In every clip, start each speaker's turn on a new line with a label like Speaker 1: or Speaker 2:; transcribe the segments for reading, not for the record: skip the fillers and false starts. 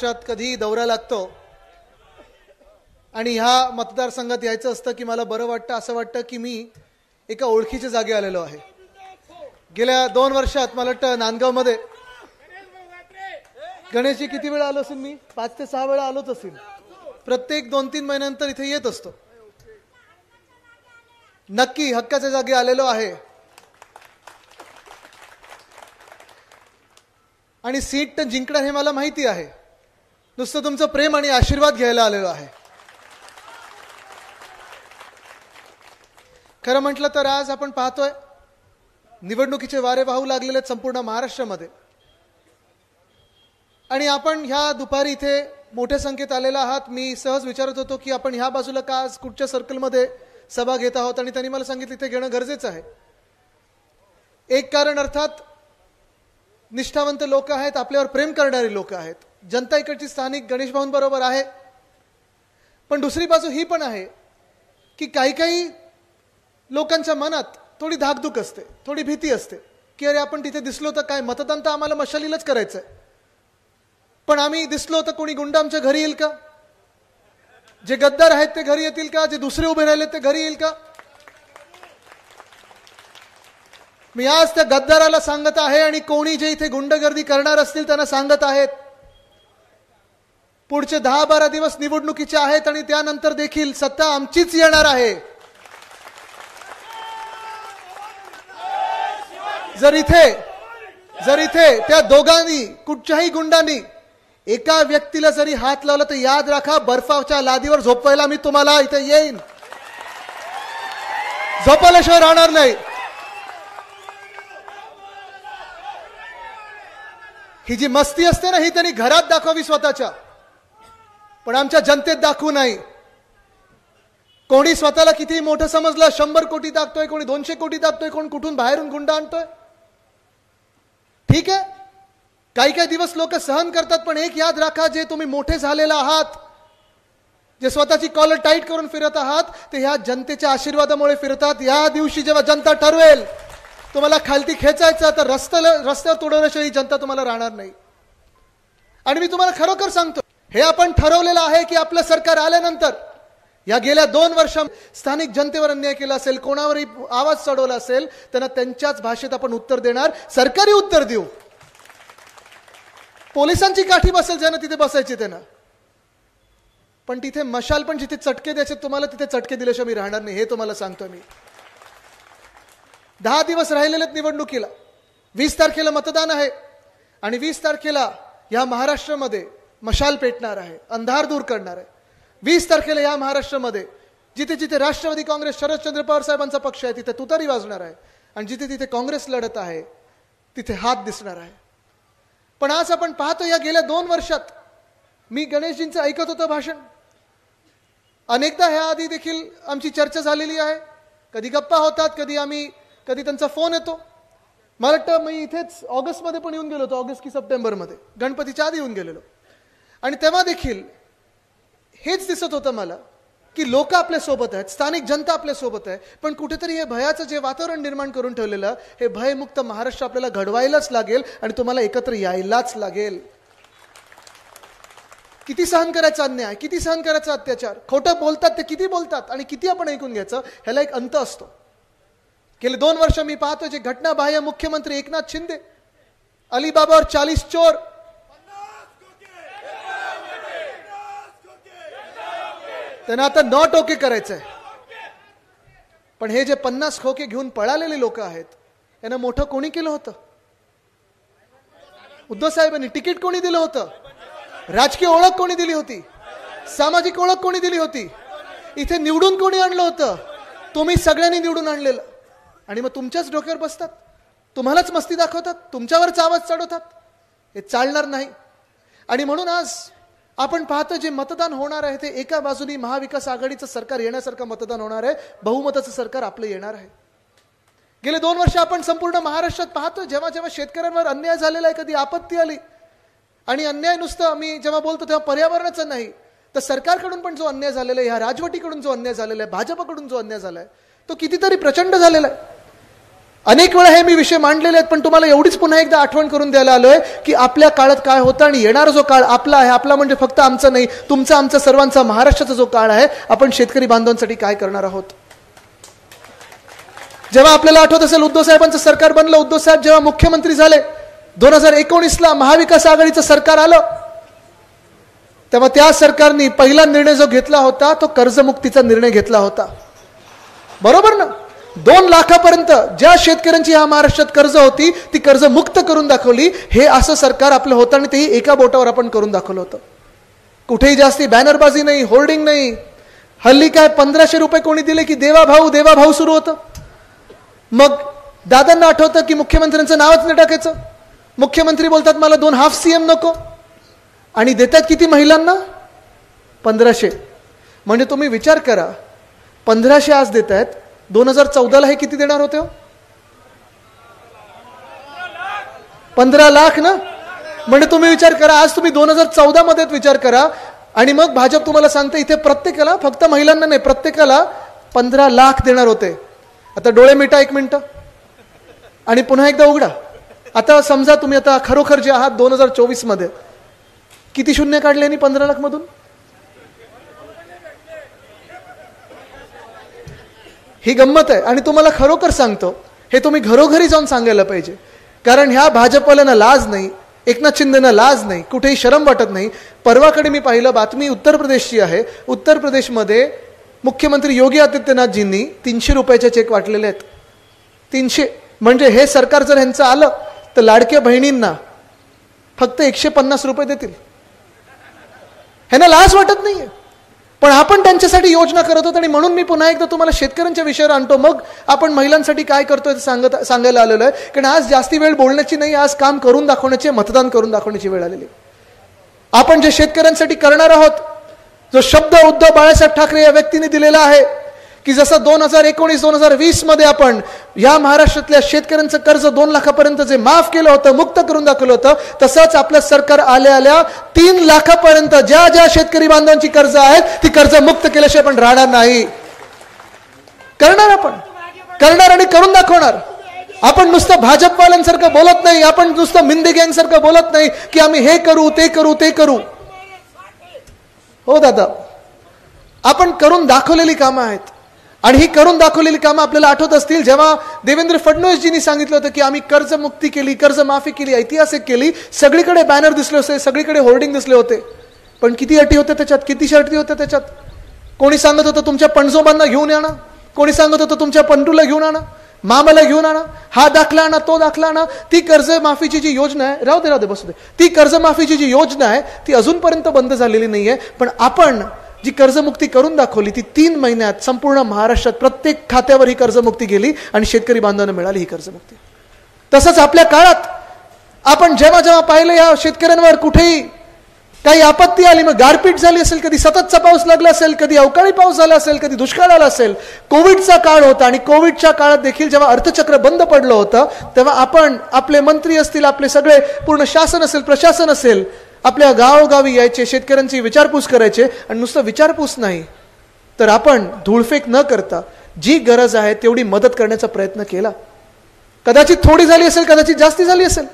Speaker 1: वर्षात कधी दौरा लागतो आणि ह्या मतदारसंघात यायचं असतं की मला बरं वाटतं, असं वाटतं की मी एका ओळखीच्या जागी आलेलो आहे. गेल्या 2 वर्षात मला वाटतं नांदगावमध्ये गणेशजी किती वेळा आलो असेल मी? 5 ते 6 वेळा आलोच असेल. प्रत्येक 2-3 महिन्यानंतर इथे येत असतो. नक्की हक्काच्या जागी आलेलो आहे आणि सीट तर जिंकणार हे मला माहिती आहे. नुसतं तुमचं प्रेम आणि आशीर्वाद घ्यायला आलेलो आहे. खरं म्हटलं तर आज आपण पाहतोय निवडणुकीचे वारे वाहू लागलेले आहेत संपूर्ण महाराष्ट्रामध्ये आणि आपण ह्या दुपारी इथे मोठ्या संख्येत आलेला आहात. मी सहज विचारत होतो की आपण ह्या बाजूला का आज कुठच्या सर्कलमध्ये सभा घेत आहोत आणि त्यांनी मला सांगितलं इथे घेणं गरजेचं आहे. एक कारण अर्थात निष्ठावंत लोक आहेत, आपल्यावर प्रेम करणारी लोक आहेत, जनता इकडची स्थानिक गणेश भाऊंबरोबर आहे. पण दुसरी बाजू ही पण आहे की काही लोकांच्या मनात थोडी धाकधूक असते, थोडी भीती असते की अरे आपण तिथे दिसलो तर काय, मतदान तर आम्हाला मशालीलाच करायचंय, पण आम्ही दिसलो तर कोणी गुंड आमच्या घरी येईल का? जे गद्दार आहेत ते घरी येतील का? जे दुसरे उभे राहिले ते घरी येईल का? मी आज त्या गद्दाराला सांगत आहे आणि कोणी जे इथे गुंडगर्दी करणार असतील त्यांना सांगत आहेत, पुढचे 10-12 दिवस निवडणुकीचे आहेत आणि त्यानंतर देखील सत्ता आमचीच येणार आहे. जर इथे त्या दोघांनी कुठच्याही गुंडांनी एका व्यक्तीला जरी हात लावला तर याद राखा, बर्फाच्या लादीवर झोपवायला मी तुम्हाला इथे येईन, झोपल्याशिवाय राहणार नाही. ही जी मस्ती असते ना ही त्यांनी घरात दाखवावी स्वतःच्या, पण आमच्या जनतेत दाखवू नाही. कोणी स्वतःला किती मोठं समजलं, 100 कोटी दाखतोय, कोणी 200 कोटी दाखतोय, कोण कुठून बाहेरून गुंड आणतोय. ठीक आहे, काही दिवस लोक सहन करतात, पण एक याद राखा, जे तुम्ही मोठे झालेला आहात, जे स्वतःची कॉलर टाईट करून फिरत आहात, ते ह्या जनतेच्या आशीर्वादामुळे फिरतात. या दिवशी जेव्हा जनता ठरवेल तुम्हाला खालती खेचायचं तर रस्त्यावर तोडवण्याशिवाय जनता तुम्हाला राहणार नाही. आणि मी तुम्हाला खरोखर सांगतो, हे आपण ठरवलेलं आहे की आपलं सरकार आल्यानंतर या गेल्या 2 वर्षात स्थानिक जनतेवर अन्याय केला असेल, कोणावरही आवाज चढवला असेल, त्यांना त्यांच्याच भाषेत आपण उत्तर देणार, सरकारी उत्तर देऊ. पोलिसांची काठी बसेल ज्यांना तिथे बसायची त्यांना, पण तिथे मशाल पण जिथे चटके द्यायचे तुम्हाला तिथे चटके दिल्याशिवाय मी राहणार नाही, हे तुम्हाला सांगतो मी. 10 दिवस राहिलेले निवडणुकीला. 20 तारखेला मतदान आहे आणि 20 तारखेला या महाराष्ट्रामध्ये मशाल पेटणार आहे, अंधार दूर करणार आहे. 20 तारखेला या महाराष्ट्रामध्ये जिथे जिथे राष्ट्रवादी काँग्रेस शरदचंद्र पवार साहेबांचा पक्ष आहे तिथे तुतारी वाजणार आहे आणि जिथे तिथे काँग्रेस लढत आहे तिथे हात दिसणार आहे. पण आज आपण पाहतो या गेल्या 2 वर्षात मी गणेशजींचं ऐकत होतो भाषण, अनेकदा ह्या आधी देखील आमची चर्चा झालेली आहे. कधी गप्पा होतात, कधी त्यांचा फोन येतो. मला वाटतं मी इथेच ऑगस्टमध्ये पण येऊन गेलो होतो, ऑगस्ट की सप्टेंबरमध्ये, गणपतीच्या आधी येऊन गेलेलो. आणि तेव्हा देखील हेच दिसत होतं मला की लोक आपल्या सोबत आहेत, स्थानिक जनता आपल्या सोबत आहे, पण कुठेतरी हे भयाचं जे वातावरण निर्माण करून ठेवलेलं, हे भयमुक्त महाराष्ट्र आपल्याला घडवायलाच लागेल आणि तुम्हाला एकत्र यायलाच लागेल. किती सहन करायचा अन्याय, किती सहन करायचा अत्याचार, खोटं बोलतात ते किती बोलतात आणि किती आपण ऐकून घ्यायचं, ह्याला एक अंत असतो. गेले 2 वर्ष मी पाहतो जे घटनाबाह्य मुख्यमंत्री एकनाथ शिंदे, अलिबाबावर 40 चोर, त्यांना आता नॉट ओके करायचंय. पण हे जे 50 खोके घेऊन पळालेले लोक आहेत यांना मोठं कोणी केलं होतं? उद्धव साहेबांनी. तिकीट कोणी दिलं होतं? राजकीय ओळख कोणी दिली होती? सामाजिक ओळख कोणी दिली होती? इथे निवडून कोणी आणलं होतं? तुम्ही सगळ्यांनी निवडून आणलेलं. आणि मग तुमच्याच डोक्यावर बसतात, तुम्हालाच मस्ती दाखवतात, तुमच्यावरच आवाज चढवतात. हे चालणार नाही. आणि म्हणून आज आपण पाहतो जे मतदान होणार आहे ते एका बाजूनी महाविकास आघाडीचं सरकार येण्यासारखं मतदान होणार आहे, बहुमताचं सरकार आपलं येणार आहे. गेले 2 वर्ष आपण संपूर्ण महाराष्ट्रात पाहतो जेव्हा जेव्हा शेतकऱ्यांवर अन्याय झालेला आहे, कधी आपत्ती आली, आणि अन्याय नुसतं मी जेव्हा बोलतो तेव्हा पर्यावरणाचा नाही तर सरकारकडून पण जो अन्याय झालेला आहे, ह्या राजवटीकडून जो अन्याय झालेला आहे, भाजपकडून जो अन्याय झाला आहे तो कितीतरी प्रचंड झालेला आहे. अनेक वेळा हे मी विषय मांडलेले आहेत, पण तुम्हाला एवढीच पुन्हा एकदा आठवण करून द्यायला आलोय की आपल्या काळात काय होतं आणि येणारा जो काळ आपला आहे, आपला म्हणजे फक्त आमचा नाही, तुमचा, आमचा, सर्वांचा, महाराष्ट्राचा जो काळ आहे, आपण शेतकरी बांधवांसाठी काय करणार आहोत. जेव्हा आपल्याला आठवत असेल उद्धव साहेबांचं सरकार बनलं, उद्धव साहेब जेव्हा मुख्यमंत्री झाले 2019ला, महाविकास आघाडीचं सरकार आलं, तेव्हा त्या सरकारने पहिला निर्णय जो घेतला होता तो कर्जमुक्तीचा निर्णय घेतला होता. बरोबर ना. 2 लाखापर्यंत ज्या शेतकऱ्यांची ह्या महाराष्ट्रात कर्ज होती ती कर्ज मुक्त करून दाखवली. हे असं सरकार आपलं होतं आणि तेही एका बोटावर आपण करून दाखवलं होतं. कुठेही जास्ती बॅनरबाजी नाही, होर्डिंग नाही. हल्ली काय 1500 रुपये कोणी दिले की देवा भाऊ सुरू होतं. मग दादांना आठवतं की मुख्यमंत्र्यांचं नावच नाही टाकायचं. मुख्यमंत्री बोलतात मला 2 हाफ CM नको, आणि देतात किती महिलांना? 1500. म्हणजे तुम्ही विचार करा, 1500 आज देत आहेत, 2014ला हे किती देणार होते? 15 लाख ना. म्हणजे तुम्ही विचार करा, आज तुम्ही 2014 मध्ये विचार करा, आणि मग भाजप तुम्हाला सांगते इथे प्रत्येकाला, फक्त महिलांना नाही, प्रत्येकाला 15 लाख देणार होते. आता डोळे मिटा 1 मिनिट आणि पुन्हा एकदा उघडा. आता समजा तुम्ही आता खरोखर जे आहात 2024 मध्ये, किती शून्य काढले आणि 15 लाख मधून? ही गंमत आहे. आणि तुम्हाला खरोखर सांगतो, हे तुम्ही घरोघरी जाऊन सांगायला पाहिजे, कारण ह्या भाजपवाल्यांना लाज नाही, एकनाथ शिंदेना लाज नाही, कुठेही शरम वाटत नाही. परवाकडे मी पाहिलं बातमी, उत्तर प्रदेशची आहे. उत्तर प्रदेशमध्ये मुख्यमंत्री योगी आदित्यनाथजींनी 300 रुपयाचे चेक वाटलेले आहेत. 300. म्हणजे हे सरकार जर ह्यांचं आलं तर लाडक्या बहिणींना फक्त 150 रुपये देतील. ह्यांना लाज वाटत नाहीये, पण आपण त्यांच्यासाठी योजना करत होतो. आणि म्हणून मी पुन्हा एकदा तुम्हाला शेतकऱ्यांच्या विषयावर आणतो, मग आपण महिलांसाठी काय करतोय सांगायला आलेलो आहे. कारण आज जास्ती वेळ बोलण्याची नाही, आज काम करून दाखवण्याची, मतदान करून दाखवण्याची वेळ आलेली. आपण जे शेतकऱ्यांसाठी करणार आहोत, जो शब्द उद्धव बाळासाहेब ठाकरे या व्यक्तीने दिलेला आहे की जसं 2019-2020 मध्ये आपण या महाराष्ट्रातल्या शेतकऱ्यांचं कर्ज 2 लाखापर्यंत जे माफ केलं होतं, मुक्त करून दाखवलं होतं, तसंच आपलं सरकार आल्या 3 लाखापर्यंत ज्या ज्या शेतकरी बांधवांची कर्ज आहेत ती कर्ज मुक्त केल्याशिवाय आपण राहणार नाही. करणार, आपण करणार आणि करून दाखवणार. आपण नुसतं भाजपवाल्यांसारखं बोलत नाही, आपण नुसतं मिंदे गँगसारखं बोलत नाही की आम्ही हे करू ते करू ते करू. हो दादा, आपण करून दाखवलेली कामं आहेत. आणि ही करून दाखवलेली कामं आपल्याला आठवत असतील, जेव्हा देवेंद्र फडणवीसजींनी सांगितलं होतं की आम्ही कर्जमुक्ती केली, कर्जमाफी केली, ऐतिहासिक केली. सगळीकडे बॅनर दिसले होते, सगळीकडे होर्डिंग दिसले होते, पण किती अटी होत्या त्याच्यात, किती अटी होत्या त्याच्यात. कोणी सांगत होतं तुमच्या पणजोबांना घेऊन आणा, कोणी सांगत होतं तुमच्या पंटूला घेऊन आणा, मामाला घेऊन आणा, हा दाखला आणा, तो दाखला आणा. ती कर्जमाफीची जी योजना आहे, राहू दे बसू दे, ती कर्जमाफीची जी योजना आहे ती अजूनपर्यंत बंद झालेली नाहीये. पण आपण जी कर्जमुक्ती करून दाखवली ती 3 महिन्यात संपूर्ण महाराष्ट्रात प्रत्येक खात्यावर ही कर्जमुक्ती गेली आणि शेतकरी बांधवांना मिळाली ही कर्जमुक्ती. तसंच आपल्या काळात आपण जेव्हा जेव्हा पाहिलं या शेतकऱ्यांवर कुठेही काही आपत्ती आली, मग गारपीट झाली असेल, कधी सततचा पाऊस लागला असेल, कधी अवकाळी पाऊस झाला असेल, कधी दुष्काळ आला असेल, कोविडचा काळ होता आणि कोविडच्या काळात देखील जेव्हा अर्थचक्र बंद पडलं होतं तेव्हा आपण, आपले मंत्री असतील, आपले सगळे पूर्ण शासन असेल, प्रशासन असेल, आपल्या गावोगावी यायचे, शेतकऱ्यांची विचारपूस करायचे. आणि नुसतं विचारपूस नाही तर आपण धूळफेक न करता जी गरज आहे तेवढी मदत करण्याचा प्रयत्न केला. कदाचित थोडी झाली असेल, कदाचित जास्ती झाली असेल,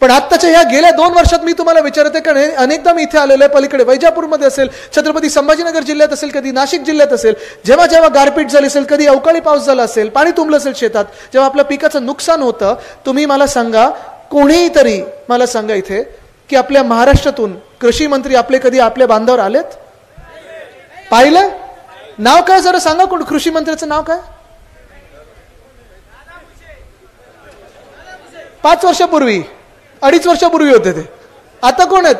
Speaker 1: पण आत्ताच्या ह्या गेल्या 2 वर्षात मी तुम्हाला विचारते, कारण अनेकदा मी इथे आलेलो आहे, पलीकडे वैजापूरमध्ये असेल, छत्रपती संभाजीनगर जिल्ह्यात असेल, कधी नाशिक जिल्ह्यात असेल, जेव्हा जेव्हा गारपीट झाली असेल, कधी अवकाळी पाऊस झाला असेल, पाणी तुंबलं असेल शेतात, जेव्हा आपल्या पिकाचं नुकसान होतं, तुम्ही मला सांगा, कोणीही तरी मला सांगा इथे की आपल्या महाराष्ट्रातून कृषी मंत्री आपले कधी आपल्या बांधावर आलेत? पाहिलं? नाव काय जरा सांगा, कोण कृषी मंत्र्याचं नाव काय? 5 वर्षापूर्वी, 2.5 वर्षापूर्वी होते ते. आता कोण आहेत?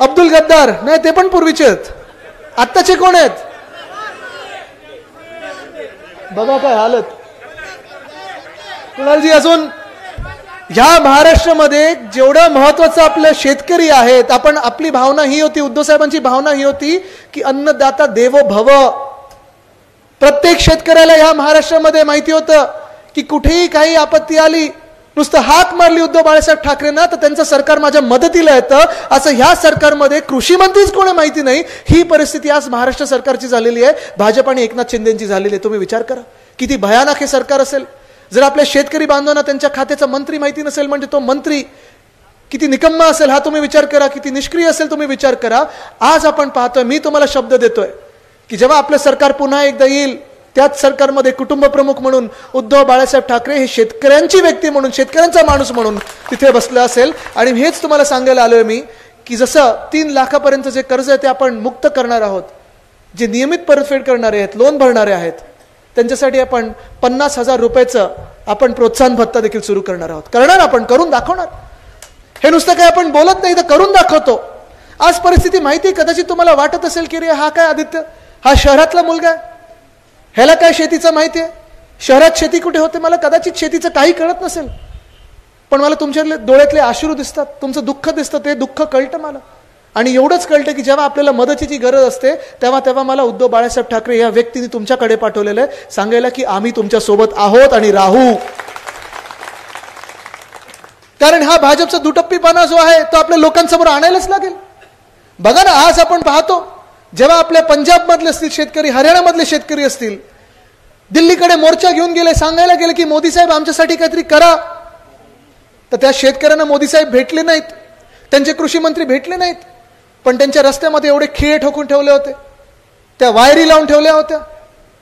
Speaker 1: अब्दुल गद्दार नाही, ते पण पूर्वीचे आहेत. आत्ताचे कोण आहेत? बघा काय हालत. कुणालजी, अजून ह्या महाराष्ट्रामध्ये जेवढं महत्वाचं आपले शेतकरी आहेत, आपण, आपली भावना ही होती, उद्धव साहेबांची भावना ही होती की अन्नदाता देवो भव. प्रत्येक शेतकऱ्याला ह्या महाराष्ट्रामध्ये माहिती होतं की कुठेही काही आपत्ती आली, नुसतं हाक मारली उद्धव बाळासाहेब ठाकरेंना तर त्यांचं सरकार माझ्या मदतीला येतं. असं ह्या सरकारमध्ये कृषी मंत्रीच कोणी माहिती नाही, ही परिस्थिती आज महाराष्ट्र सरकारची झालेली आहे, भाजप आणि एकनाथ शिंदेची झालेली आहे. तुम्ही विचार करा किती भयानक हे सरकार असेल. जर आपल्या शेतकरी बांधवांना त्यांच्या खात्याचा मंत्री माहिती नसेल म्हणजे तो मंत्री किती निकम्मा असेल हा तुम्ही विचार करा, किती निष्क्रिय असेल तुम्ही विचार करा. आज आपण पाहतोय, मी तुम्हाला शब्द देतोय की जेव्हा आपलं सरकार पुन्हा एकदा येईल त्याच सरकारमध्ये कुटुंब प्रमुख म्हणून उद्धव बाळासाहेब ठाकरे हे शेतकऱ्यांची व्यक्ती म्हणून, शेतकऱ्यांचा माणूस म्हणून तिथे बसला असेल. आणि हेच तुम्हाला सांगायला आलोय मी की जसं 3 लाखापर्यंत जे कर्ज आहे ते आपण मुक्त करणार आहोत, जे नियमित परतफेड करणारे आहेत, लोन भरणारे आहेत, त्यांच्यासाठी आपण 50,000 रुपयाचं आपण प्रोत्साहन भत्ता देखील सुरू करणार आहोत. करणार, आपण करून दाखवणार. हे नुसतं काय आपण बोलत नाही, तर करून दाखवतो. आज परिस्थिती माहिती, कदाचित तुम्हाला वाटत असेल की रे हा काय आदित्य, हा शहरातला मुलगा आहे, ह्याला काय शेतीचं माहिती आहे, शहरात शेती कुठे होते, मला कदाचित शेतीचं काही कळत नसेल, पण मला तुमच्या डोळ्यातले अश्रू दिसतात, तुमचं दुःख दिसतं, ते दुःख कळतं मला. आणि एवढंच कळतं की जेव्हा आपल्याला मदतीची गरज असते तेव्हा मला उद्धव बाळासाहेब ठाकरे या व्यक्तीने तुमच्याकडे पाठवलेलं आहे सांगायला की आम्ही तुमच्या सोबत आहोत आणि राहू. कारण हा भाजपचा दुटप्पीपणा जो आहे तो आपल्या लोकांसमोर आणायलाच लागेल. बघा ना, आज आपण पाहतो जेव्हा आपल्या पंजाब मधले असतील शेतकरी, हरियाणामधले शेतकरी असतील, दिल्लीकडे मोर्चा घेऊन गेले, सांगायला गेले की मोदी साहेब आमच्यासाठी काहीतरी करा, तर त्या शेतकऱ्यांना मोदी साहेब भेटले नाहीत, त्यांचे कृषी मंत्री भेटले नाहीत, पण त्यांच्या रस्त्यामध्ये एवढे खिळे ठोकून ठेवले होते, त्या वायरी लावून ठेवल्या होत्या,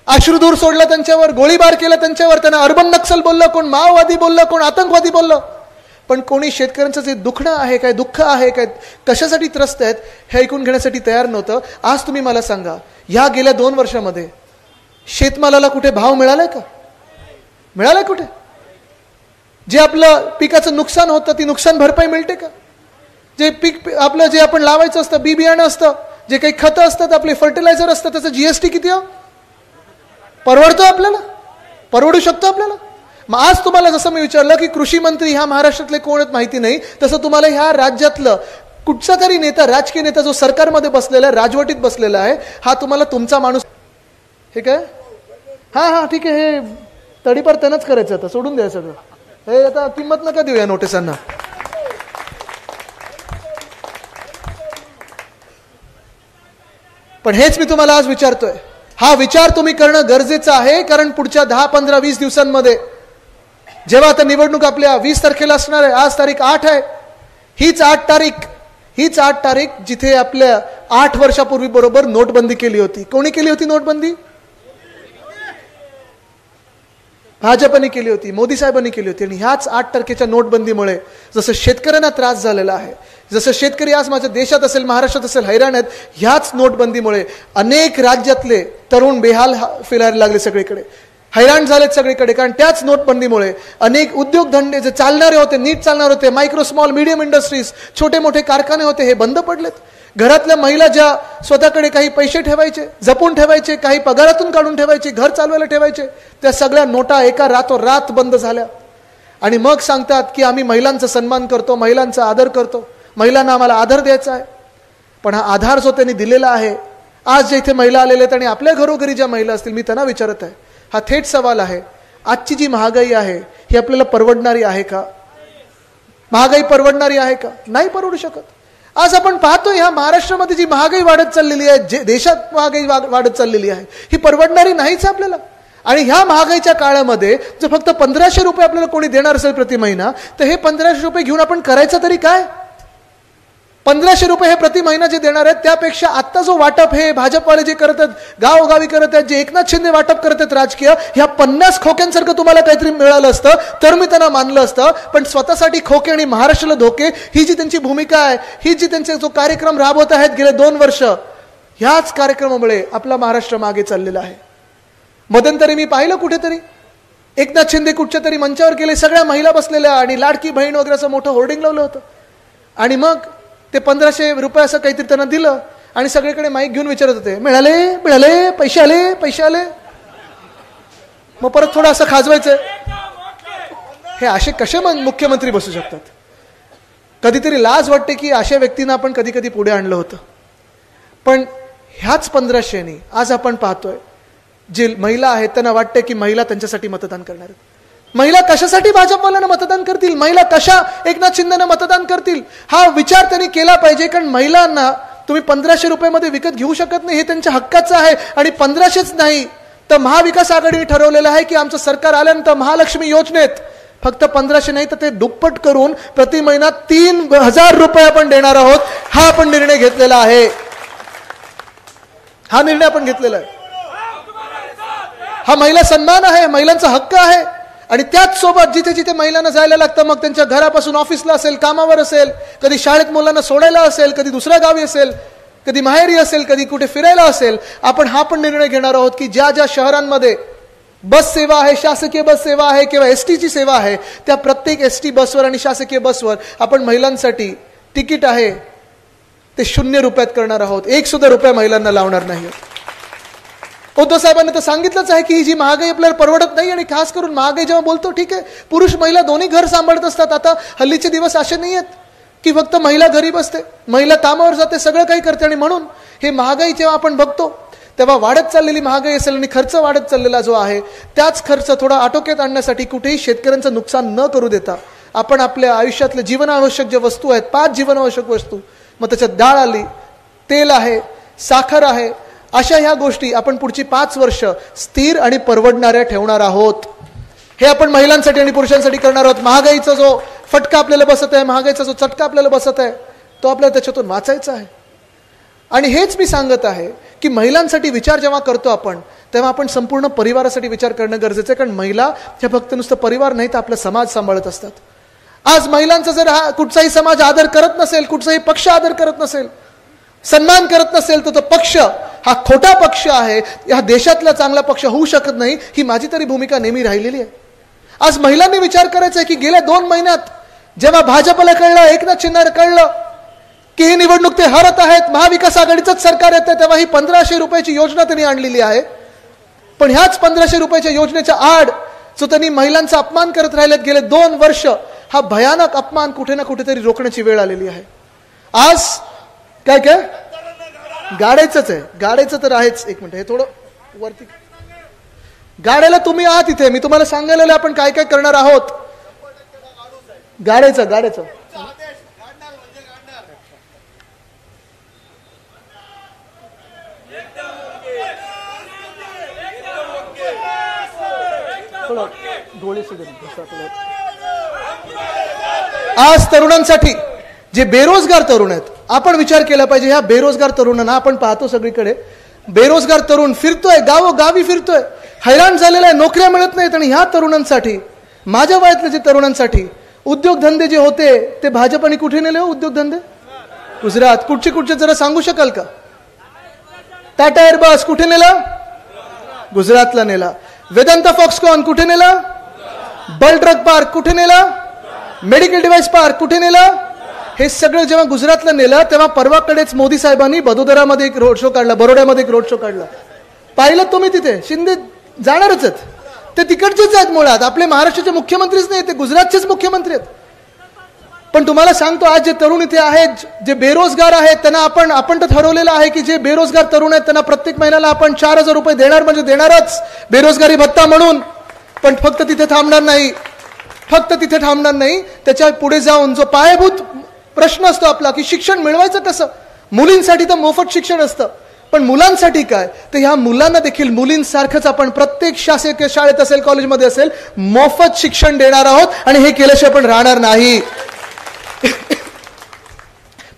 Speaker 1: अश्रुधूर सोडला त्यांच्यावर, गोळीबार केला त्यांच्यावर, त्यांना अर्बन नक्सल बोललं, कोण माओवादी बोललं, कोण आतंकवादी बोललं, पण कोणी शेतकऱ्यांचं जे दुखणं आहे, काय दुःख आहे, काय कशासाठी त्रस्त आहेत हे ऐकून घेण्यासाठी तयार नव्हतं. आज तुम्ही मला सांगा, या गेल्या 2 वर्षामध्ये शेतमालाला कुठे भाव मिळालाय का? मिळालाय कुठे? जे आपलं पिकाचं नुकसान होतं ती नुकसान भरपाई मिळते का? जे पीक आपलं जे आपण लावायचं असतं, बी बियाणं असतं, जे काही खतं असतात, आपले फर्टिलायझर असतं, त्याचं जीएसटी किती हो? परवडतो आपल्याला? परवडू शकतो आपल्याला? मग आज तुम्हाला जसं मी विचारलं की कृषी मंत्री ह्या महाराष्ट्रातले कोण आहेत माहिती नाही, तसं तुम्हाला ह्या राज्यातलं कुठचा तरी नेता, राजकीय नेता जो सरकारमध्ये बसलेला आहे, राजवटीत बसलेला आहे, हा तुम्हाला तुमचा माणूस हे काय? हा ठीक आहे, हे तडीपार त्यांनाच करायचं, आता सोडून द्यायचं सगळं, हे आता किंमत नका देऊ या नोटिसांना. पण हेच मी तुम्हाला आज विचारतोय, हा विचार तुम्ही करणं गरजेचं आहे, कारण पुढच्या 10, 15, 20 दिवसांमध्ये जेव्हा आता निवडणूक आपल्या 20 तारखेला असणार आहे, आज तारीख 8 आहे, हीच 8 तारीख जिथे आपल्या 8 वर्षापूर्वी बरोबर नोटबंदी केली होती. कोणी केली होती नोटबंदी? भाजपने केली होती, मोदी साहेबांनी केली होती. आणि ह्याच 8 तारखेच्या नोटबंदीमुळे जसं शेतकऱ्यांना त्रास झालेला आहे, जसं शेतकरी आज माझ्या देशात असेल, महाराष्ट्रात असेल हैराण आहेत, ह्याच नोटबंदीमुळे अनेक राज्यातले तरुण बेहाल फिरायला लागले, सगळीकडे हैराण झालेत सगळीकडे. कारण त्याच नोटबंदीमुळे अनेक उद्योगधंदे जे चालणारे होते, नीट चालणार होते, मायक्रो स्मॉल मीडियम इंडस्ट्रीज, छोटे मोठे कारखाने होते, हे बंद पडलेत. घरातल्या महिला ज्या स्वतःकडे काही पैसे ठेवायचे, जपून ठेवायचे, काही पगारातून काढून ठेवायचे, घर चालवायला ठेवायचे, त्या सगळ्या नोटा एका रातोरात बंद झाल्या. आणि मग सांगतात की आम्ही महिलांचा सन्मान करतो, महिलांचा आदर करतो, महिलांना आम्हाला आधार द्यायचा आहे. पण हा आधार जो त्यांनी दिलेला आहे, आज जे इथे महिला आलेल्या आहेत आणि आपल्या घरोघरी ज्या महिला असतील, मी त्यांना विचारत आहे, हा थेट सवाल आहे, आजची जी महागाई आहे ही आपल्याला परवडणारी आहे का? महागाई परवडणारी आहे का? नाही परवडू शकत. आज आपण पाहतो ह्या महाराष्ट्रामध्ये जी महागाई वाढत चाललेली आहे, जे देशात महागाई वाढत चाललेली आहे, ही परवडणारी नाहीच आपल्याला. आणि ह्या महागाईच्या काळामध्ये जर फक्त 1500 रुपये आपल्याला कोणी देणार असेल प्रति महिना, तर हे 1500 रुपये घेऊन आपण करायचं तरी काय? 1500 रुपये हे प्रति महिना जे देणार आहेत, त्यापेक्षा आत्ता जो वाटप हे भाजपवाले जे करत आहेत, गावोगावी करत आहेत, जे एकनाथ शिंदे वाटप करत आहेत राजकीय, ह्या 50 खोक्यांसारखं तुम्हाला काहीतरी मिळालं असतं तर मी त्यांना मानलं असतं. पण स्वतःसाठी खोके आणि महाराष्ट्राला धोके, ही जी त्यांची भूमिका आहे, ही जी त्यांचे जो कार्यक्रम राबवत आहेत गेले 2 वर्ष, ह्याच कार्यक्रमामुळे आपला महाराष्ट्र मागे चाललेला आहे. मध्यंतरी मी पाहिलं कुठेतरी एकनाथ शिंदे कुठच्या तरी मंचावर गेले, सगळ्या महिला बसलेल्या आणि लाडकी बहीण वगैरे असं मोठं होर्डिंग लावलं होतं. आणि मग ते 1500 रुपये असं काहीतरी त्यांना दिलं आणि सगळीकडे माईक घेऊन विचारत होते, मिळाले, पैसे आले. मग परत थोडं असं खाजवायचं. हे असे कसे मुख्यमंत्री बसू शकतात? कधीतरी लाज वाटते की अशा व्यक्तींना आपण कधी कधी पुढे आणलं होतं. पण ह्याच 1500नी आज आपण पाहतोय जे महिला आहेत त्यांना वाटते की महिला त्यांच्यासाठी मतदान करणार आहेत. महिला कशासाठी भाजपवाल्यांना मतदान करतील? महिला कशा एकनाथ शिंदेना मतदान करतील? हा विचार त्यांनी केला पाहिजे. कारण महिलांना तुम्ही 1500 रुपयामध्ये विकत घेऊ शकत नाही, हे त्यांच्या हक्काचं आहे. आणि 1500च नाही तर महाविकास आघाडीने ठरवलेलं आहे की आमचं सरकार आल्यानंतर महालक्ष्मी योजनेत फक्त 1500 नाही तर ते दुप्पट करून प्रति महिना 3000 रुपये आपण देणार आहोत. हा आपण निर्णय घेतलेला आहे. हा निर्णय आपण घेतलेला आहे. हा महिला सन्मान आहे, महिलांचा हक्क आहे. आणि त्याच सोबत जिथे जिथे महिलांना जायला लागतं, मग त्यांच्या घरापासून ऑफिसला असेल, कामावर असेल, कधी शाळेत मुलांना सोडायला असेल, कधी दुसऱ्या गावी असेल, कधी माहेरी असेल, कधी कुठे फिरायला असेल, आपण हा पण निर्णय घेणार आहोत की ज्या ज्या शहरांमध्ये बस सेवा आहे, शासकीय बस सेवा आहे किंवा एसटीची सेवा आहे, त्या प्रत्येक एसटी बसवर आणि शासकीय बसवर आपण महिलांसाठी तिकीट आहे ते 0 रुपयात करणार आहोत. 1 सुद्धा रुपया महिलांना लावणार नाही. उद्धव साहेबांनी तर सांगितलंच आहे की ही जी महागाई आपल्याला परवडत नाही. आणि खास करून महागाई जेव्हा बोलतो, ठीक आहे, पुरुष महिला दोन्ही घर सांभाळत असतात. आता हल्लीचे दिवस असे नाही आहेत की फक्त महिला घरी बसते, महिला कामावर जाते, सगळं काही करते. आणि म्हणून हे महागाई जेव्हा आपण बघतो तेव्हा वाढत चाललेली महागाई असेल आणि खर्च वाढत चाललेला जो आहे, त्याच खर्च थोडा आटोक्यात आणण्यासाठी कुठेही शेतकऱ्यांचं नुकसान न करू देता आपण आपल्या आयुष्यातले जीवनावश्यक ज्या वस्तू आहेत, 5 जीवनावश्यक वस्तू, मग त्याच्यात डाळ आली, तेल आहे, साखर आहे, अशा ह्या गोष्टी आपण पुढची 5 वर्ष स्थिर आणि परवडणाऱ्या ठेवणार आहोत. हे आपण महिलांसाठी आणि पुरुषांसाठी करणार आहोत. महागाईचा जो फटका आपल्याला बसत आहे, महागाईचा जो चटका आपल्याला बसत आहे, तो आपल्याला त्याच्यातून वाचायचा आहे. आणि हेच मी सांगत आहे की महिलांसाठी विचार जेव्हा करतो आपण, तेव्हा आपण संपूर्ण परिवारासाठी विचार करणं गरजेचं आहे. कारण महिला ह्या फक्त नुसतं परिवार नाही तर आपला समाज सांभाळत असतात. आज महिलांचा जर हा कुठचाही समाज आदर करत नसेल, कुठचाही पक्ष आदर करत नसेल, सन्मान करत नसेल, तर तो पक्ष हा खोटा पक्ष आहे. या देशातला चांगला पक्ष होऊ शकत नाही. ही माझी तरी भूमिका नेहमी राहिलेली आहे. आज महिलांनी विचार करायचा आहे की गेल्या 2 महिन्यात जेव्हा भाजपला कळलं, एकनाथ शिंदेला कळलं की ही निवडणूक ते हरत आहेत, महाविकास आघाडीचंच सरकार येतं, तेव्हा ही 1500 रुपयाची योजना त्यांनी आणलेली आहे. पण ह्याच 1500 रुपयाच्या योजनेच्या आड जो त्यांनी महिलांचा अपमान करत राहिलेत गेले 2 वर्ष, हा भयानक अपमान कुठे ना कुठेतरी रोखण्याची वेळ आलेली आहे. आज काय काय गाड्याचंच आहे, गाड्याचं तर आहेच. एक मिनिट, हे थोडं वरती गाड्याला तुम्ही आहात इथे, मी तुम्हाला सांगायला आपण काय काय करणार आहोत. गाड्याचं आज तरुणांसाठी जे बेरोजगार तरुण आहेत, आपण विचार केला पाहिजे. ह्या बेरोजगार तरुणांना आपण पाहतो सगळीकडे, बेरोजगार तरुण फिरतोय, गावोगावी फिरतोय, हैराण झालेला आहे, नोकऱ्या मिळत नाहीत. आणि ह्या तरुणांसाठी, माझ्या वयातले जे तरुणांसाठी उद्योगधंदे जे होते ते भाजपने कुठे नेले हो? उद्योगधंदे गुजरात. कुठचे जरा सांगू शकाल का? टाटा एअरबस कुठे नेला? गुजरातला नेला. वेदांता फॉक्सकॉन कुठे नेला? बल ड्रग पार्क कुठे नेला? मेडिकल डिव्हाइस पार्क कुठे नेला? हे सगळं जेव्हा गुजरातला नेलं, तेव्हा परवाकडेच मोदी साहेबांनी बडोदरामध्ये एक रोड शो काढला, बरोड्यामध्ये एक रोड शो काढला. पाहिलं तुम्ही तिथे? शिंदे जाणारच आहेत, ते तिकडचेच आहेत मुळात. आपले महाराष्ट्राचे मुख्यमंत्रीच नाही, ते गुजरातचेच मुख्यमंत्री आहेत. पण तुम्हाला सांगतो, आज जे तरुण इथे आहेत, जे बेरोजगार आहेत, त्यांना आपण तर ठरवलेलं आहे की जे बेरोजगार तरुण आहेत त्यांना प्रत्येक महिन्याला आपण 4000 रुपये देणार, म्हणजे देणारच बेरोजगारी भत्ता म्हणून. पण फक्त तिथे थांबणार नाही, त्याच्या पुढे जाऊन जो पायाभूत प्रश्न असतो आपला की शिक्षण मिळवायचं कसं. मुलींसाठी तर मोफत शिक्षण असतं, पण मुलांसाठी काय? तर ह्या मुलांना देखील मुलींसारखंच आपण प्रत्येक शासकीय शाळेत असेल, कॉलेजमध्ये असेल, मोफत शिक्षण देणार आहोत. आणि हे केल्याशिवाय आपण राहणार नाही.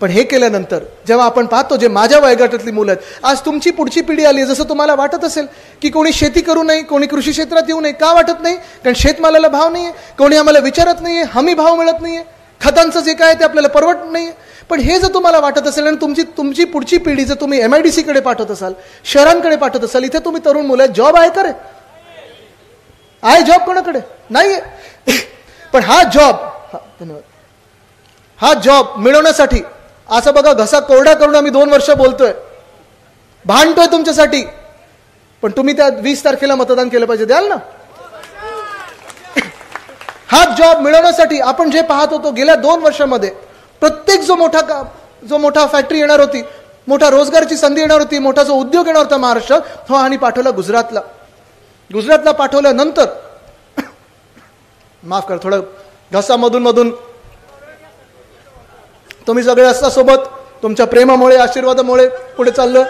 Speaker 1: पण हे केल्यानंतर जेव्हा आपण पाहतो, जे माझ्या वयोगटातली मुलं आहेत, आज तुमची पुढची पिढी आली, जसं तुम्हाला वाटत असेल की कोणी शेती करू नये, कोणी कृषी क्षेत्रात येऊ नये. का वाटत नाही? कारण शेतमालाला भाव नाहीये, कोणी आम्हाला विचारत नाहीये, हमी भाव मिळत नाहीये, खतांचं जे काय ते आपल्याला परवडत नाहीये. पण हे जर तुम्हाला वाटत असेल आणि तुमची पुढची पिढी जर तुम्ही MIDC कडे पाठवत असाल, शहरांकडे पाठवत असाल, इथे तुम्ही तरुण मुलं, जॉब आहे का रे? आहे जॉब कोणाकडे? नाहीये. पण हा जॉब मिळवण्यासाठी असं बघा, घसा कोरडा करून आम्ही 2 वर्ष बोलतोय, भांडतोय तुमच्यासाठी. पण तुम्ही त्या 20 तारखेला मतदान केलं पाहिजे, द्याल ना? हा जॉब मिळवण्यासाठी आपण जे पाहत होतो गेल्या 2 वर्षामध्ये, प्रत्येक जो मोठा फॅक्टरी येणार होती, मोठा रोजगाराची संधी येणार होती, मोठा जो उद्योग येणार होता महाराष्ट्रात, तो आणि पाठवला गुजरातला पाठवल्यानंतर, माफ कर, थोडं घसा मधून तुम्ही सगळे असता सोबत, तुमच्या प्रेमामुळे, आशीर्वादामुळे पुढे चाललं.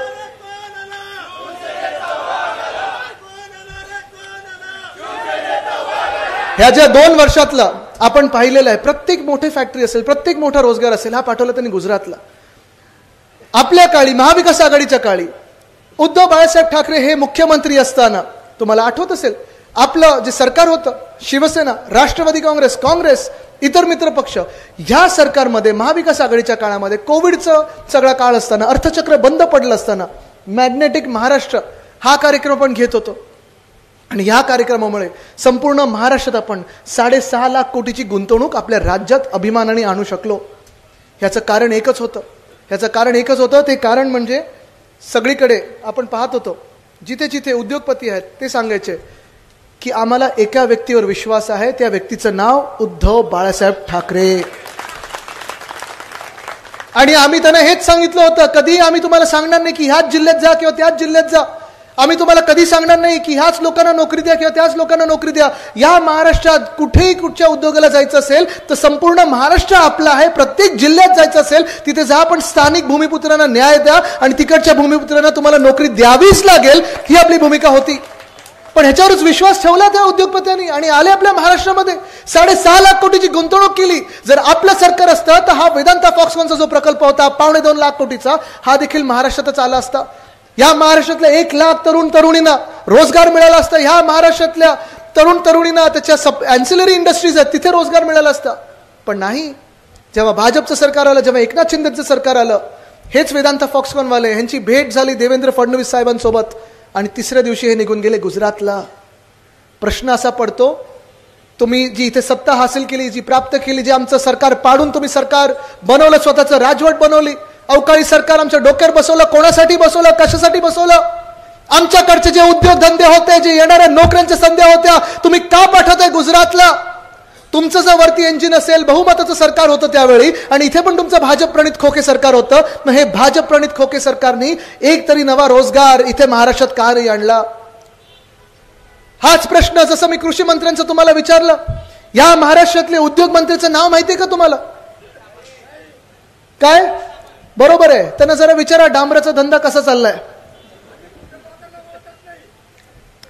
Speaker 1: ह्या ज्या 2 वर्षातला आपण पाहिलेलं आहे, प्रत्येक मोठी फॅक्टरी असेल, प्रत्येक मोठा रोजगार असेल, हा पाठवला त्यांनी गुजरातला. आपल्या काळी, महाविकास आघाडीच्या काळी उद्धव बाळासाहेब ठाकरे हे मुख्यमंत्री असताना तुम्हाला आठवत असेल, आपलं जे सरकार होतं, शिवसेना, राष्ट्रवादी काँग्रेस, इतर मित्र पक्ष, ह्या सरकारमध्ये महाविकास आघाडीच्या काळामध्ये कोविडचं सगळा काळ असताना, अर्थचक्र बंद पडलं असताना मॅग्नेटिक महाराष्ट्र हा कार्यक्रम आपण घेत होतो. आणि या कार्यक्रमामुळे संपूर्ण महाराष्ट्रात आपण 6.5 लाख कोटीची गुंतवणूक आपल्या राज्यात अभिमानाने आणू शकलो. ह्याचं कारण एकच होतं. ते कारण म्हणजे सगळीकडे आपण पाहत होतो, जिथे जिथे उद्योगपती आहेत ते सांगायचे की आम्हाला एका व्यक्तीवर विश्वास आहे, त्या व्यक्तीचं नाव उद्धव बाळासाहेब ठाकरे. आणि आम्ही त्यांना हेच सांगितलं होतं, कधी आम्ही तुम्हाला सांगणार नाही की ह्याच जिल्ह्यात जा किंवा त्याच जिल्ह्यात जा. आम्ही तुम्हाला कधी सांगणार नाही की ह्याच लोकांना नोकरी द्या किंवा त्याच लोकांना नोकरी द्या. या महाराष्ट्रात कुठेही कुठच्या उद्योगाला जायचं असेल तर संपूर्ण महाराष्ट्र आपला आहे. प्रत्येक जिल्ह्यात जायचं असेल तिथे जा, पण स्थानिक भूमिपुत्रांना न्याय द्या आणि तिकडच्या भूमिपुत्रांना तुम्हाला नोकरी द्यावीच लागेल, ही आपली भूमिका होती. पण ह्याच्यावरच विश्वास ठेवला त्या उद्योगपत्यांनी आणि आले आपल्या महाराष्ट्रामध्ये 6.5 लाख कोटीची गुंतवणूक केली. जर आपलं सरकार असतं तर हा वेदांता फॉक्सकॉनचा जो प्रकल्प होता 2.25 लाख कोटीचा, हा देखील महाराष्ट्रातच आला असता. या महाराष्ट्रातल्या 1 लाख तरुण तरुणींना रोजगार मिळाला असता. ह्या महाराष्ट्रातल्या तरुण तरुणींना त्याच्या ॲन्सिलरी इंडस्ट्रीज आहेत तिथे रोजगार मिळाला असता. पण नाही, जेव्हा भाजपचं सरकार आलं, जेव्हा एकनाथ शिंदेचं सरकार आलं, हेच वेदांता फॉक्सकॉनवाले, ह्यांची भेट झाली देवेंद्र फडणवीस साहेबांसोबत आणि तिसऱ्या दिवशी हे निघून गेले गुजरातला. प्रश्न असा पडतो, तुम्ही जी इथे सत्ता हासिल केली, जी प्राप्त केली, जे आमचं सरकार पाडून तुम्ही सरकार बनवलं, स्वतःचं राजवट बनवली, अवकाळी सरकार आमच्या डोक्यावर बसवलं, कोणासाठी बसवलं, कशासाठी बसवलं? आमच्याकडचे जे उद्योगधंदे होते, जे येणाऱ्या नोकऱ्यांच्या संधी होत्या, तुम्ही का पाठवताय गुजरातला? तुमचं जर वरती इंजिन असेल, बहुमताचं सरकार होतं त्यावेळी, आणि इथे पण तुमचं भाजप प्रणित खोके सरकार होतं. मग हे भाजप प्रणित खोके सरकारनी एक तरी नवा रोजगार इथे महाराष्ट्रात का नाही आणला? हाच प्रश्न जसं मी कृषी मंत्र्यांचं तुम्हाला विचारलं, या महाराष्ट्रातले उद्योग मंत्र्याचं नाव माहितीये का तुम्हाला? काय? बरोबर आहे, त्यांना जरा विचारा डांबराचा धंदा कसा चाललाय,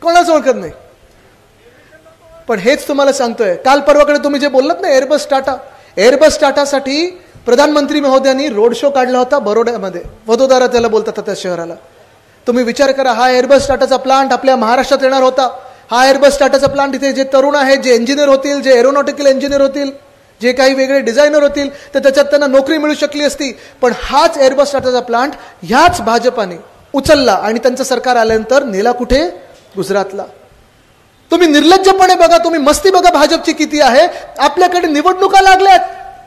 Speaker 1: कोणाच ओळखत नाही. पण हेच तुम्हाला सांगतोय, काल परवाकडे तुम्ही जे बोललात ना एअरबस टाटासाठी प्रधानमंत्री महोदयांनी रोड शो काढला होता बरोड्यामध्ये, वडोदरा त्याला बोलतात त्या शहराला. तुम्ही विचार करा, हा एअरबस टाटाचा प्लांट आपल्या महाराष्ट्रात येणार होता. हा एअरबस टाटाचा प्लांट, इथे जे तरुण आहेत, जे इंजिनियर होतील, जे एरोनॉटिकल इंजिनियर होतील, जे काही वेगळे डिझायनर होतील, तर त्याच्यात त्यांना नोकरी मिळू शकली असती. पण हाच एअरबस टाटाचा प्लांट ह्याच भाजपाने उचलला आणि त्यांचं सरकार आल्यानंतर नेला कुठे? गुजरातला. तुम्ही निर्लज्जपणे बघा, तुम्ही मस्ती बघा भाजपची किती आहे. आपल्याकडे निवडणुका लागल्यात,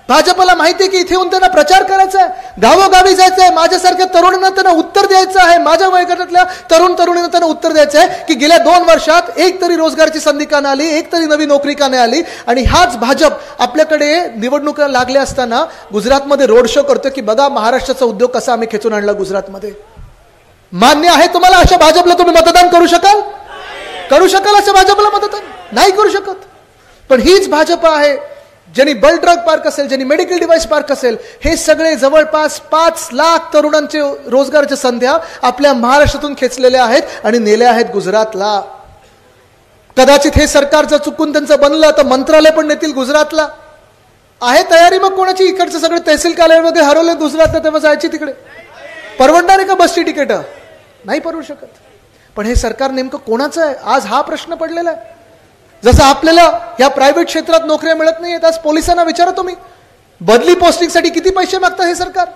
Speaker 1: भाजपला माहिती आहे की इथे येऊन त्यांना प्रचार करायचा आहे, गावोगावी जायचं आहे, माझ्यासारख्या तरुणांना त्यांना उत्तर द्यायचं आहे, माझ्या वयोगटातल्या तरुण तरुणींना त्यांना उत्तर द्यायचं आहे की गेल्या 2 वर्षात एक तरी रोजगाराची संधी का नाही आली, एक तरी नवी नोकरी का नाही आली. आणि हाच भाजप आपल्याकडे निवडणुका लागल्या असताना गुजरातमध्ये रोड शो करतो की बघा महाराष्ट्राचा उद्योग कसा आम्ही खेचून आणला गुजरातमध्ये. मान्य आहे तुम्हाला अशा भाजपला तुम्ही मतदान करू शकाल अशा भाजपला मतदान? नाही करू शकत. पण हीच भाजप आहे ज्यांनी बल ड्रग पार्क असेल, ज्यांनी मेडिकल डिव्हाइस पार्क असेल, हे सगळे जवळपास 5 लाख तरुणांचे रोजगाराच्या संध्या आपल्या महाराष्ट्रातून खेचलेल्या आहेत आणि नेल्या आहेत गुजरातला. कदाचित हे सरकार जर चुकून त्यांचं बनलं तर मंत्रालय पण नेतील गुजरातला. आहे तयारी मग कोणाची? इकडचं सगळं तहसील कार्यालयामध्ये हरवले गुजरातला, तेव्हा जायची तिकडे. परवडणार आहे का बसची तिकीट? नाही परवडू शकत. पण हे सरकार नेमकं कोणाचं आहे आज हा प्रश्न पडलेला आहे. जसं आपल्याला या प्रायव्हेट क्षेत्रात नोकऱ्या मिळत नाहीयेत, आज पोलिसांना विचारा तुम्ही, बदली पोस्टिंगसाठी किती पैसे मागतात हे सरकार.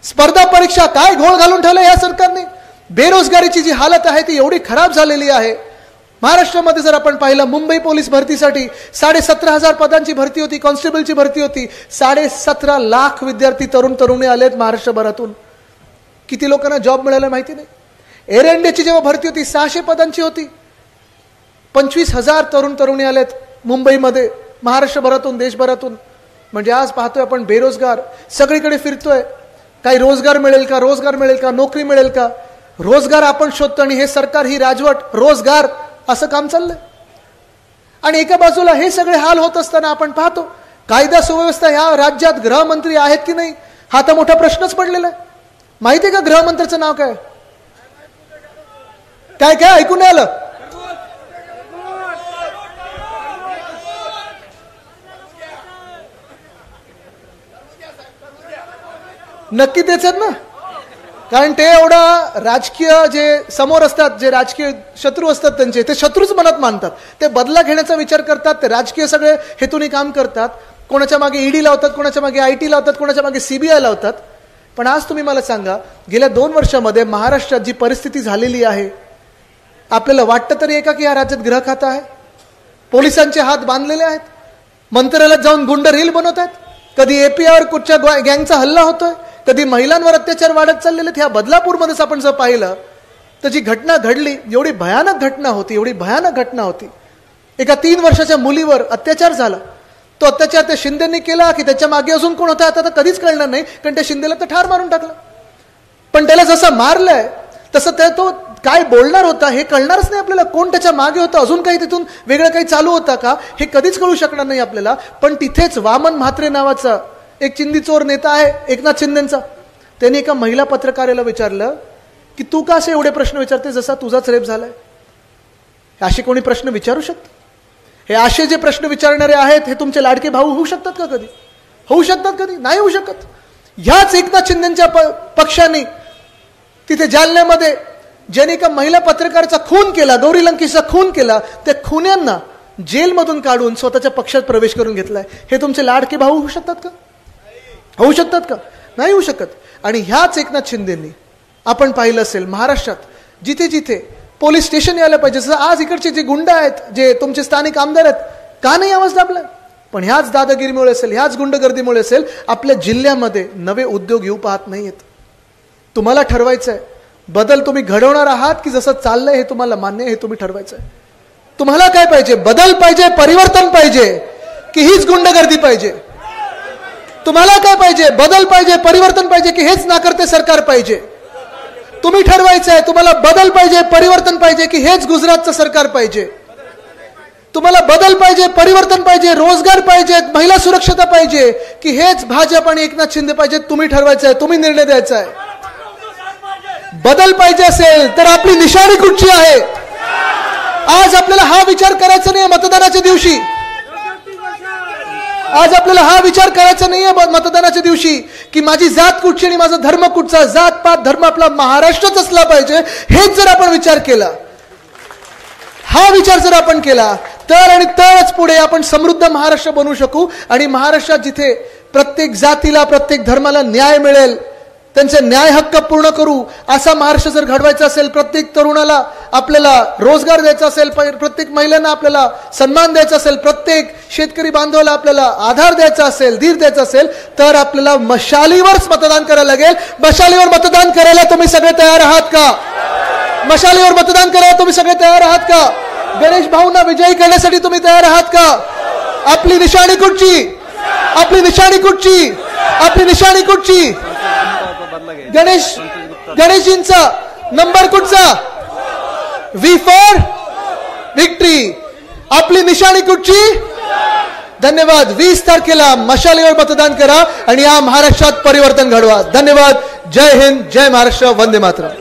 Speaker 1: स्पर्धा परीक्षा काय घोळ घालून ठेवलं या सरकारने. बेरोजगारीची जी हालत आहे ती एवढी खराब झालेली आहे. महाराष्ट्रामध्ये जर आपण पाहिलं, मुंबई पोलीस भरतीसाठी 17,500 पदांची भरती होती, कॉन्स्टेबलची भरती होती. 17.5 लाख विद्यार्थी तरुण तरुणी आलेत महाराष्ट्रभरातून. किती लोकांना जॉब मिळाला माहिती नाही. एअर इंडियाची जेव्हा भरती होती 600 पदांची होती. 25,000 तरुण तरुणी आलेत मुंबईमध्ये, महाराष्ट्रभरातून, देशभरातून. म्हणजे आज पाहतोय आपण बेरोजगार सगळीकडे फिरतोय. काही रोजगार मिळेल का, नोकरी मिळेल का? रोजगार आपण शोधतो आणि हे सरकार, ही राजवट, रोजगार असं काम चाललंय. आणि एका बाजूला हे सगळे हाल होत असताना आपण पाहतो कायदा सुव्यवस्था ह्या राज्यात गृहमंत्री आहेत की नाही, हा तर मोठा प्रश्नच पडलेला आहे. माहितीये का गृहमंत्र्याचं नाव काय? काय ऐकून नाही आलं? नक्की तेच आहेत ना, कारण ते एवढा राजकीय जे समोर असतात, जे राजकीय शत्रू असतात त्यांचे, ते शत्रूच मनात मानतात. ते बदला घेण्याचा विचार करतात, ते राजकीय सगळे हेतूने काम करतात. कोणाच्या मागे ईडी लावतात, कोणाच्या मागे IT लावतात, कोणाच्या मागे CBI लावतात. पण आज तुम्ही मला सांगा, गेल्या 2 वर्षामध्ये महाराष्ट्रात जी परिस्थिती झालेली आहे, आपल्याला वाटतं तरी एका की या राज्यात गृह खातं आहे? पोलिसांचे हात बांधलेले आहेत, मंत्रालयात जाऊन गुंड रील बनवत आहेत, कधी APIवर कुठच्या गँगचा हल्ला होतोय, कधी महिलांवर अत्याचार वाढत चाललेले आहेत. ह्या बदलापूरमध्येच आपण जर पाहिलं तर जी घटना घडली, एवढी भयानक घटना होती, एवढी भयानक घटना होती. एका 3 वर्षाच्या मुलीवर अत्याचार झाला. तो अत्याचार त्या शिंदेनी केला की त्याच्या मागे अजून कोण होता आता तर कधीच कळणार नाही, कारण त्या शिंदेला तर ठार मारून टाकलं. पण त्याला जसं मारलंय तसं तो काय बोलणार होता हे कळणारच नाही आपल्याला. कोण त्याच्या मागे होतं, अजून काही तिथून वेगळं काही चालू होता का, हे कधीच कळू शकणार नाही आपल्याला. पण तिथेच वामन म्हात्रे नावाचा एक चिंदीचोर नेता आहे एकनाथ शिंदेचा, त्यांनी एका महिला पत्रकाराला विचारलं की तू का असे एवढे प्रश्न विचारते जसा तुझाच रेप झालाय? असे कोणी प्रश्न विचारू शकतात? हे असे जे प्रश्न विचारणारे आहेत हे तुमचे लाडके भाऊ होऊ शकतात का? कधी होऊ शकतात? कधी नाही होऊ शकत. ह्याच एकनाथ शिंदेच्या पक्षाने तिथे जालन्यामध्ये ज्यांनी एका महिला पत्रकाराचा खून केला, गौरी लंकेशचा खून केला, त्या खुन्यांना जेलमधून काढून स्वतःच्या पक्षात प्रवेश करून घेतलाय. हे तुमचे लाडके भाऊ होऊ शकतात का? होऊ शकतात का? नाही होऊ शकत. आणि ह्याच एकनाथ शिंदेंनी आपण पाहिलं असेल महाराष्ट्रात जिथे जिथे पोलीस स्टेशन यायला पाहिजे, जसं आज इकडचे जे गुंड आहेत, जे तुमचे स्थानिक आमदार आहेत, का नाही आवाज दाबलाय? पण ह्याच दादागिरीमुळे असेल, ह्याच गुंडगर्दीमुळे असेल, आपल्या जिल्ह्यामध्ये नवे उद्योग येऊ पाहत नाहीयेत. तुम्हाला ठरवायचं आहे बदल तुम्ही घडवणार आहात की जसं चाललंय हे तुम्हाला मान्य, हे तुम्ही ठरवायचं आहे. तुम्हाला काय पाहिजे? बदल पाहिजे, परिवर्तन पाहिजे की हीच गुंडगर्दी पाहिजे? तुम्हाला काय पाहिजे? बदल पाहिजे, परिवर्तन पाहिजे की हेच नाकर्ते सरकार पाहिजे? तुम्ही ठरवायचं आहे. तुम्हाला बदल पाहिजे, परिवर्तन पाहिजे की हेच गुजरातचं सरकार पाहिजे? तुम्हाला बदल पाहिजे, परिवर्तन पाहिजे, रोजगार पाहिजे, महिला सुरक्षता पाहिजे की हेच भाजप आणि एकनाथ शिंदे पाहिजे? तुम्ही ठरवायचं आहे, तुम्ही निर्णय द्यायचा आहे. बदल पाहिजे असेल तर आपली निशाणी कुठची आहे? आज आपल्याला हा विचार करायचा नाही मतदानाच्या दिवशी. आज आपल्याला हा विचार करायचा नाहीये मतदानाच्या दिवशी की माझी जात कुठची आणि माझा धर्म कुठचा. जात पात धर्म आपला महाराष्ट्रच असला पाहिजे. हेच जर आपण विचार केला, हा विचार जर आपण केला तर आणि तरच पुढे आपण समृद्ध महाराष्ट्र बनवू शकू. आणि महाराष्ट्रात जिथे प्रत्येक जातीला, प्रत्येक धर्माला न्याय मिळेल, त्यांचे न्याय हक्क पूर्ण करू असा महाराष्ट्र जर घडवायचा असेल, प्रत्येक तरुणाला आपल्याला रोजगार द्यायचा असेल, प्रत्येक महिलांना आपल्याला सन्मान द्यायचा असेल, प्रत्येक शेतकरी बांधवाला आपल्याला आधार द्यायचा असेल, धीर द्यायचा असेल, तर आपल्याला मशालीवरच मतदान करायला लागेल. मशालीवर मतदान करायला तुम्ही सगळे तयार आहात का? मशालीवर मतदान करायला तुम्ही सगळे तयार आहात का? गणेश भाऊंना विजयी करण्यासाठी तुम्ही तयार आहात का? आपली निशाणी कुठची? आपली निशाणी कुठची? आपली निशाणी कुठची? गणेशजींचा नंबर कुठचा? V for victory. आपली निशाणी कुठची? धन्यवाद. 20 तारखेला मशालीवर मतदान करा आणि या महाराष्ट्रात परिवर्तन घडवा. धन्यवाद. जय हिंद, जय महाराष्ट्र, वंदे मातरम.